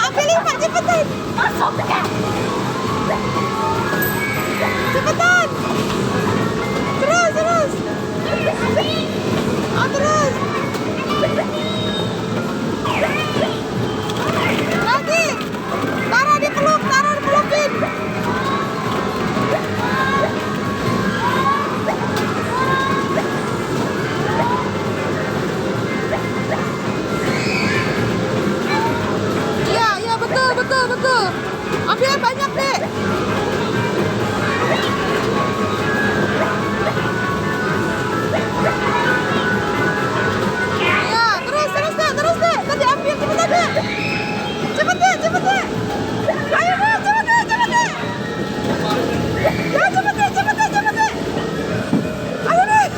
ambil lipat cepetan. Masuk deh. Cepetan. Terus. Terus. Lagi. Taruh dipelukin. Iya, betul. Ambil yang banyak, Dek. Ya, terus, Dek. Tadi ambil, cepetan, Dek. Cepet, Dek. Ayo, Dek, cepet, Dek. Ya, cepet, Dek. Ayo, Dek.